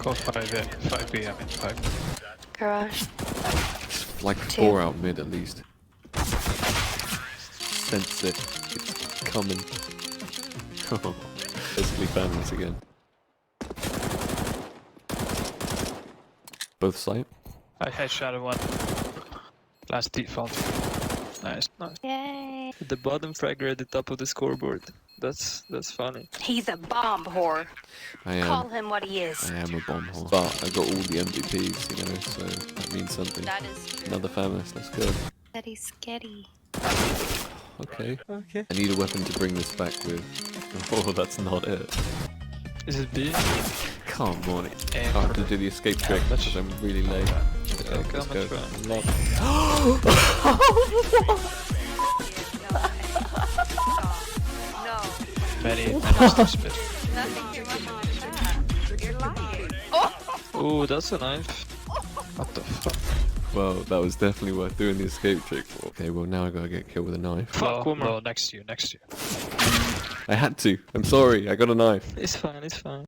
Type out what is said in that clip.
Close 5B, I mean 5. Garage. Like 4 out mid at least. Sense it. It's coming. Oh, basically families again. Both side. I headshotted one. Last default. Nice, nice. Yay. The bottom fragger at the top of the scoreboard. That's funny. He's a bomb whore. I Call am. him what he is. I am a bomb horse. But I got all the MVPs, you know, so that means something. That is true. Another famous, let's go. Sketty, sketty. Okay. Okay. I need a weapon to bring this back with. Oh, that's not it. Is it B? Come on. I Aim have for to do the escape trick because I'm really late. Okay, Let's I'm go. gonna try. Many stupid. You're lying. Oh, that's a knife. What the fuck? Well, that was definitely worth doing the escape trick for. Okay, well now I gotta get killed with a knife. Fuck, Low, Homer. low, next to you, next to you. I had to. I'm sorry, I got a knife. It's fine, it's fine.